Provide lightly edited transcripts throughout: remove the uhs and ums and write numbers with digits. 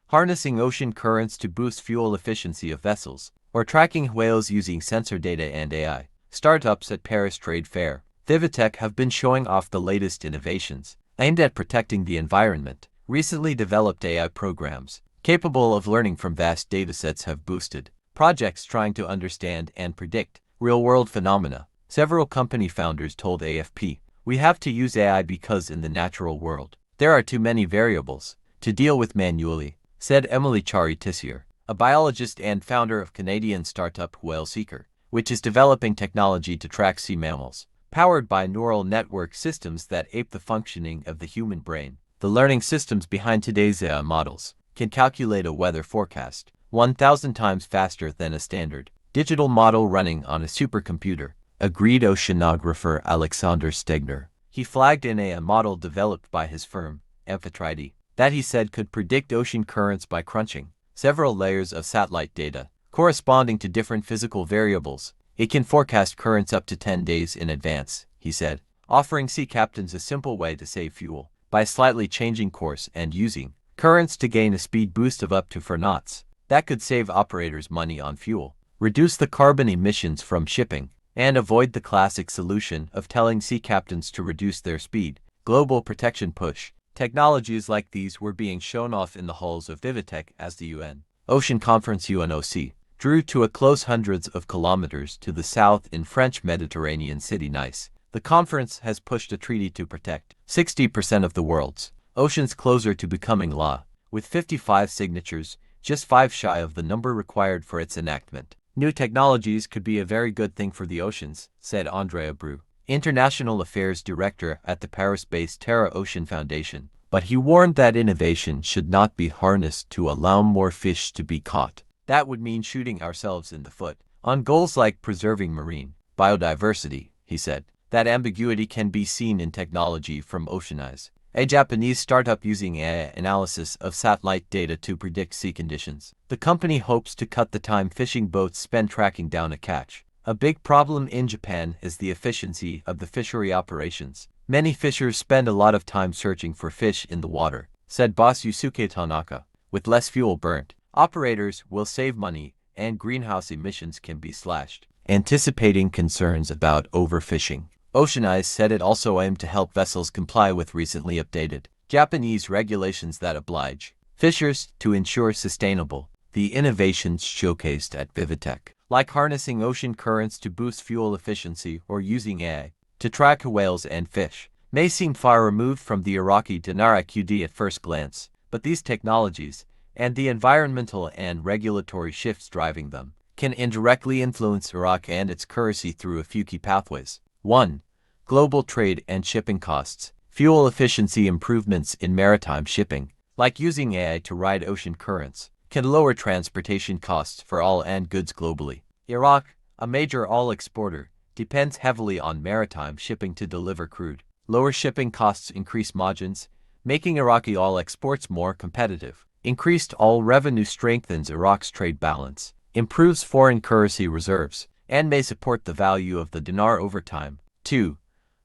harnessing ocean currents to boost fuel efficiency of vessels, or tracking whales using sensor data and AI. Startups at Paris Trade Fair, Vivitech have been showing off the latest innovations aimed at protecting the environment. Recently developed AI programs, capable of learning from vast datasets, have boosted projects trying to understand and predict real-world phenomena. Several company founders told AFP, "We have to use AI because in the natural world, there are too many variables to deal with manually," said Emily Chari-Tissier, a biologist and founder of Canadian startup Whale Seeker, which is developing technology to track sea mammals, powered by neural network systems that ape the functioning of the human brain. The learning systems behind today's AI models can calculate a weather forecast 1,000 times faster than a standard digital model running on a supercomputer, agreed oceanographer Alexander Stegner. He flagged an AI model developed by his firm, Amphitrite, that he said could predict ocean currents by crunching several layers of satellite data corresponding to different physical variables. It can forecast currents up to 10 days in advance, he said, offering sea captains a simple way to save fuel by slightly changing course and using currents to gain a speed boost of up to 4 knots. That could save operators money on fuel, reduce the carbon emissions from shipping, and avoid the classic solution of telling sea captains to reduce their speed. Global protection push. Technologies like these were being shown off in the halls of Vivitech as the UN Ocean Conference UNOC drew to a close hundreds of kilometers to the south in French Mediterranean city Nice. The conference has pushed a treaty to protect 60% of the world's oceans closer to becoming law, with 55 signatures, just 5 shy of the number required for its enactment. New technologies could be a very good thing for the oceans, said Andrea Bru, International Affairs Director at the Paris-based Terra Ocean Foundation, but he warned that innovation should not be harnessed to allow more fish to be caught. That would mean shooting ourselves in the foot on goals like preserving marine biodiversity, he said. That ambiguity can be seen in technology from Oceanize, a Japanese startup using AI analysis of satellite data to predict sea conditions. The company hopes to cut the time fishing boats spend tracking down a catch. A big problem in Japan is the efficiency of the fishery operations. Many fishers spend a lot of time searching for fish in the water, said boss Yusuke Tanaka. With less fuel burnt, operators will save money and greenhouse emissions can be slashed. Anticipating concerns about overfishing, Oceanize said it also aimed to help vessels comply with recently updated Japanese regulations that oblige fishers to ensure sustainable. The innovations showcased at Vivitech, like harnessing ocean currents to boost fuel efficiency or using AI to track whales and fish, may seem far removed from the Iraqi Dinar IQD at first glance, but these technologies, and the environmental and regulatory shifts driving them, can indirectly influence Iraq and its currency through a few key pathways. 1. Global trade and shipping costs. Fuel efficiency improvements in maritime shipping, like using AI to ride ocean currents, can lower transportation costs for all and goods globally. Iraq, a major oil exporter, depends heavily on maritime shipping to deliver crude. Lower shipping costs increase margins, making Iraqi oil exports more competitive. Increased oil revenue strengthens Iraq's trade balance, improves foreign currency reserves, and may support the value of the dinar over time. 2.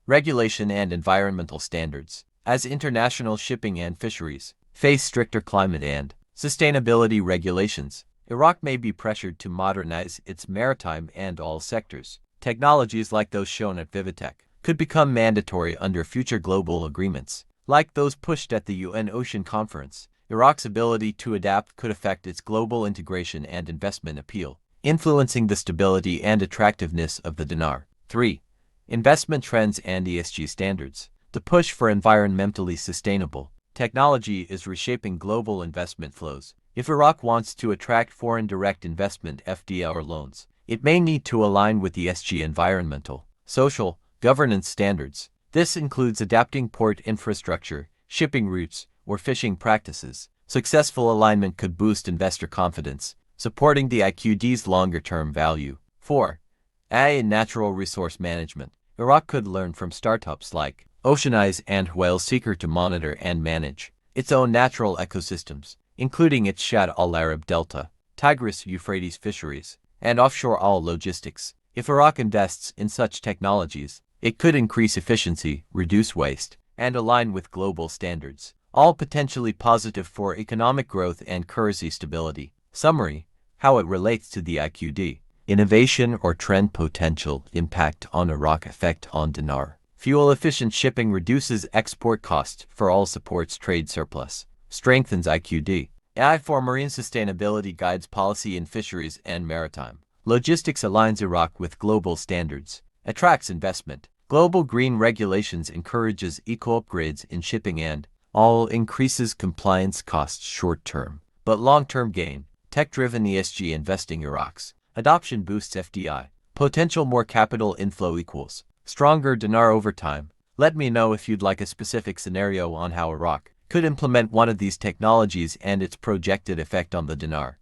Regulation and environmental standards. As international shipping and fisheries face stricter climate and sustainability regulations, Iraq may be pressured to modernize its maritime and oil sectors. Technologies like those shown at Vivitech could become mandatory under future global agreements, like those pushed at the UN Ocean Conference. Iraq's ability to adapt could affect its global integration and investment appeal, influencing the stability and attractiveness of the dinar. 3. Investment trends and ESG standards. The push for environmentally sustainable technology is reshaping global investment flows. If Iraq wants to attract foreign direct investment (FDI) or loans, it may need to align with ESG environmental, social, governance standards. This includes adapting port infrastructure, shipping routes, or fishing practices. Successful alignment could boost investor confidence, supporting the IQD's longer-term value. 4. AI and natural resource management. Iraq could learn from startups like Oceanize and Whale Seeker to monitor and manage its own natural ecosystems, including its Shad al-Arab Delta, Tigris-Euphrates fisheries, and offshore oil logistics. If Iraq invests in such technologies, it could increase efficiency, reduce waste, and align with global standards. all potentially positive for economic growth and currency stability. Summary: how it relates to the IQD. Innovation or trend potential impact on Iraq effect on dinar. Fuel-efficient shipping reduces export costs for all, supports trade surplus, strengthens IQD. AI for marine sustainability guides policy in fisheries and maritime. Logistics aligns Iraq with global standards, attracts investment. Global green regulations encourages eco upgrades in shipping and all increases compliance costs short-term, but long-term gain. Tech-driven ESG investing Iraq's adoption boosts FDI. Potential more capital inflow equals stronger dinar over time. Let me know if you'd like a specific scenario on how Iraq could implement one of these technologies and its projected effect on the dinar.